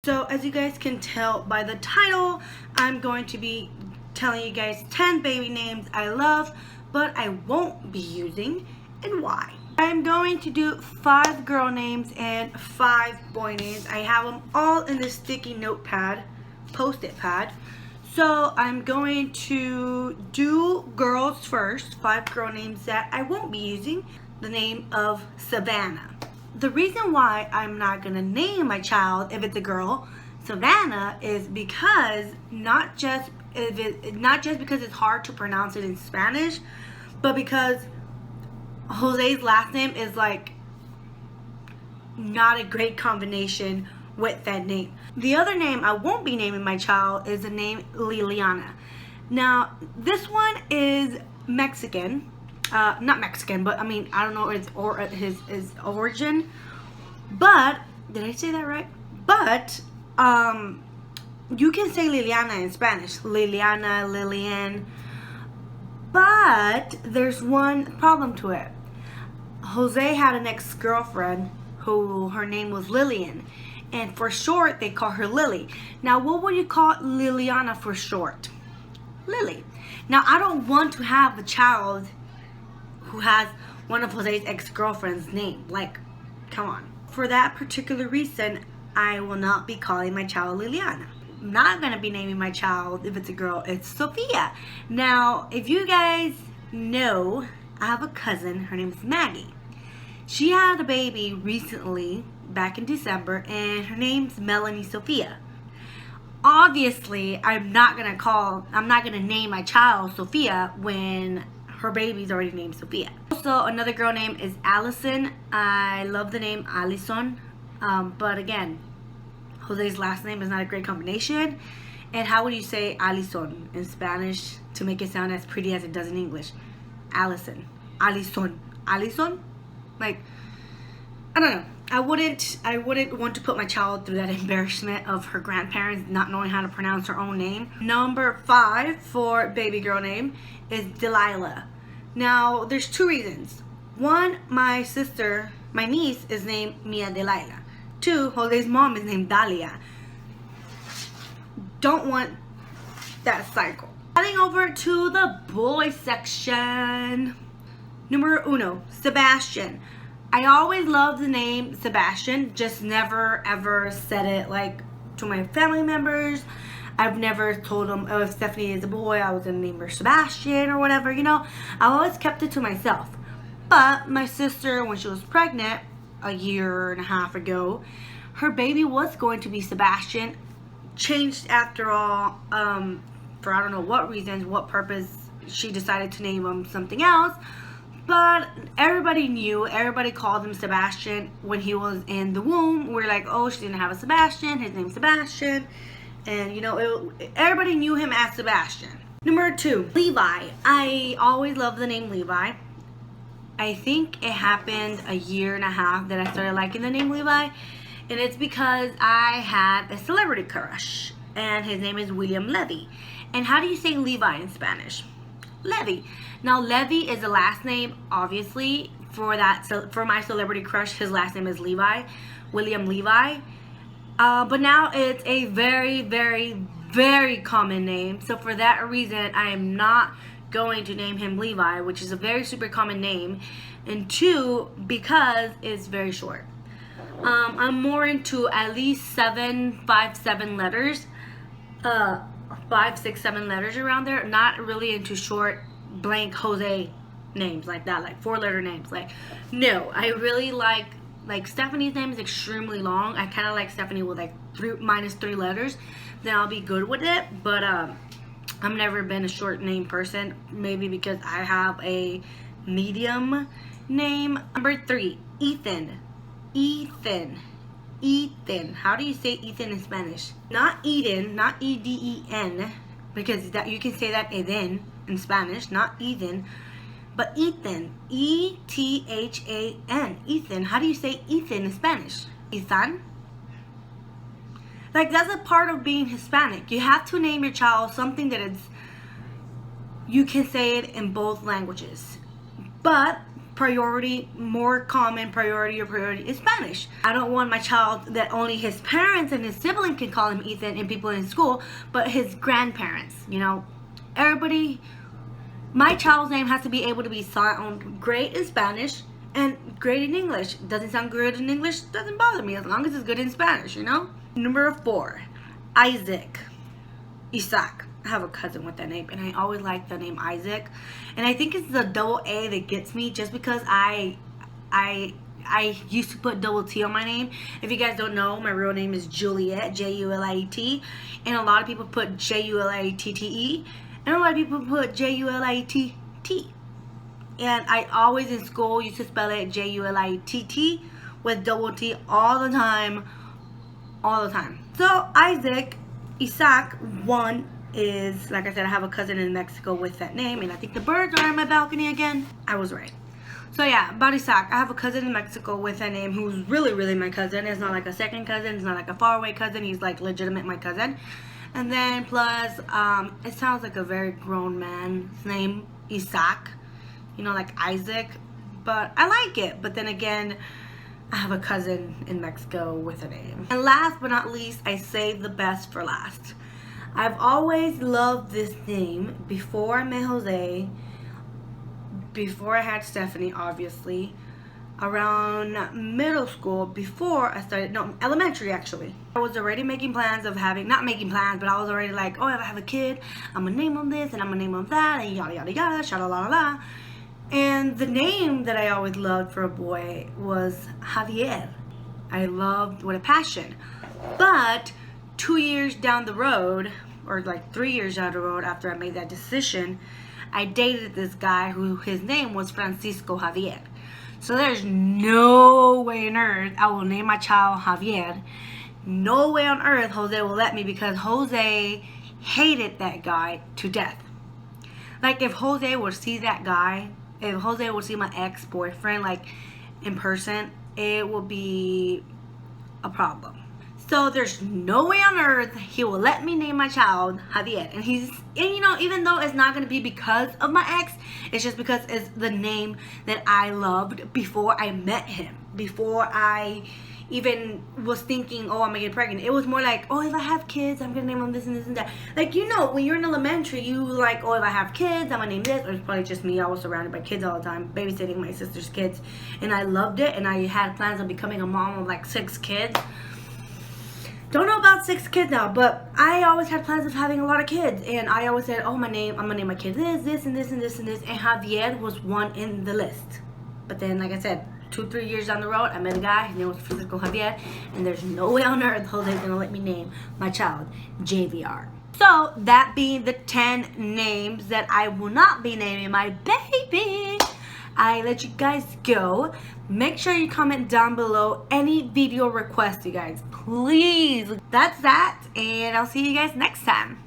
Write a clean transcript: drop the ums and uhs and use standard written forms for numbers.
So as you guys can tell by the title, I'm going to be telling you guys 10 baby names I love, but I won't be using, and why. I'm going to do 5 girl names and 5 boy names. I have them all in this sticky notepad, post-it pad. So I'm going to do girls first, 5 girl names that I won't be using. The name of Savannah. The reason why I'm not going to name my child, if it's a girl, Savannah, is because not just because it's hard to pronounce it in Spanish, but because Jose's last name is like not a great combination with that name. The other name I won't be naming my child is the name Liliana. Now this one is Mexican. Not Mexican, but I mean, I don't know his origin, but did I say that right? But you can say Liliana in Spanish, Liliana, Lillian, but there's one problem to it. Jose had an ex-girlfriend who her name was Lillian, and for short they call her Lily. Now what would you call Liliana for short? Lily. Now I don't want to have a child who has one of Jose's ex-girlfriend's name. Like, come on. For that particular reason, I will not be calling my child Liliana. I'm not gonna be naming my child, if it's a girl, it's Sophia. Now, if you guys know, I have a cousin, her name is Maggie. She had a baby recently, back in December, and her name's Melanie Sophia. Obviously, I'm not gonna name my child Sophia when her baby's already named Sophia. Also, another girl name is Allison. I love the name Allison, but again, Jose's last name is not a great combination. And how would you say Allison in Spanish to make it sound as pretty as it does in English? Allison, Allison, Allison. Like, I don't know. I wouldn't want to put my child through that embarrassment of her grandparents not knowing how to pronounce her own name. Number 5 for baby girl name is Delilah. Now, there's 2 reasons. 1, my niece is named Mia Delilah. 2, Jose's mom is named Dalia. Don't want that cycle. Heading over to the boy section. Numero 1, Sebastian. I always loved the name Sebastian, just never ever said it like to my family members. I've never told them, oh, if Stephanie is a boy, I was gonna name her Sebastian or whatever, you know. I always kept it to myself. But my sister, when she was pregnant a year and a half ago, her baby was going to be Sebastian. Changed after all, for I don't know what reasons, what purpose, she decided to name him something else. But everybody knew, everybody called him Sebastian when he was in the womb. We're like, oh, she didn't have a Sebastian, his name's Sebastian. And you know, everybody knew him as Sebastian. Number 2, Levi. I always loved the name Levi. I think it happened a year and a half that I started liking the name Levi. And it's because I had a celebrity crush. And his name is William Levy. And how do you say Levi in Spanish? Levy. Now Levy is the last name, obviously, for my celebrity crush. His last name is Levi, William Levi. But now it's a very, very, very common name. So for that reason, I am not going to name him Levi, which is a very super common name. And 2, because it's very short. I'm more into at least 5, 7 letters. 5, 6, 7 letters around there. Not really into short blank Jose names like that, like 4-letter names. Like, no, I really like Stephanie's name is extremely long. I kind of like Stephanie with like -3 letters. Then I'll be good with it. But I've never been a short name person. Maybe because I have a medium name. Number 3, Ethan. Ethan. Ethan. How do you say Ethan in Spanish? Not Eden, not E-D-E-N, because that you can say that Eden in Spanish, not Ethan, but Ethan. E-T-H-A-N. Ethan. How do you say Ethan in Spanish? Ethan? Like, that's a part of being Hispanic. You have to name your child something that you can say it in both languages. But priority, more common priority or priority is Spanish. I don't want my child that only his parents and his sibling can call him Ethan and people in school, but his grandparents, you know, everybody. My child's name has to be able to be sound great in Spanish and great in English. Doesn't sound good in English, doesn't bother me as long as it's good in Spanish, you know. Number 4, Isaac. Isaac. I have a cousin with that name, and I always like the name Isaac, and I think it's the double A that gets me, just because I used to put double T on my name. If you guys don't know, my real name is Juliet, Juliet, and a lot of people put Juliette, and a lot of people put Julett. And I always in school used to spell it Julitt with double T all the time. So Isaac, 1 is, like I said, I have a cousin in Mexico with that name, and I think the birds are on my balcony again. I was right. So yeah, about Isaac, I have a cousin in Mexico with that name who's really my cousin. It's not like a second cousin, it's not like a faraway cousin, he's like legitimate my cousin. And then plus, it sounds like a very grown man's name, Isaac, you know, like Isaac, but I like it. But then again, I have a cousin in Mexico with a name. And last but not least, I saved the best for last. I've always loved this name before I met Jose, before I had Stephanie, obviously, around middle school, before I started, no, elementary actually. I was already making plans of having, not making plans, but I was already like, oh, if I have a kid, I'm gonna name him this and I'm gonna name him that, and yada yada yada, shala la la la. And the name that I always loved for a boy was Javier. I loved with a passion. But 2 years down the road, or like 3 years down the road after I made that decision, I dated this guy who his name was Francisco Javier. So there's no way on earth I will name my child Javier. No way on earth Jose will let me, because Jose hated that guy to death. Like if Jose would see that guy, if Jose would see my ex-boyfriend like in person, it will be a problem. So there's no way on earth he will let me name my child Javier. And you know, even though it's not going to be because of my ex, it's just because it's the name that I loved before I met him. Before I even was thinking, oh, I'm going to get pregnant. It was more like, oh, if I have kids, I'm going to name them this and this and that. Like, you know, when you're in elementary, you like, oh, if I have kids, I'm going to name this. Or it's probably just me. I was surrounded by kids all the time, babysitting my sister's kids. And I loved it. And I had plans on becoming a mom of like 6 kids. Don't know about 6 kids now, but I always had plans of having a lot of kids, and I always said, oh, I'm gonna name my kid this, and this, and this, and this, and Javier was one in the list. But then, like I said, 2-3 years down the road, I met a guy, his name was Francisco Javier, and there's no way on earth Jose's gonna let me name my child JVR. So, that being the 10 names that I will not be naming my baby, I let you guys go. Make sure you comment down below any video requests, you guys. Please. That's that, and I'll see you guys next time.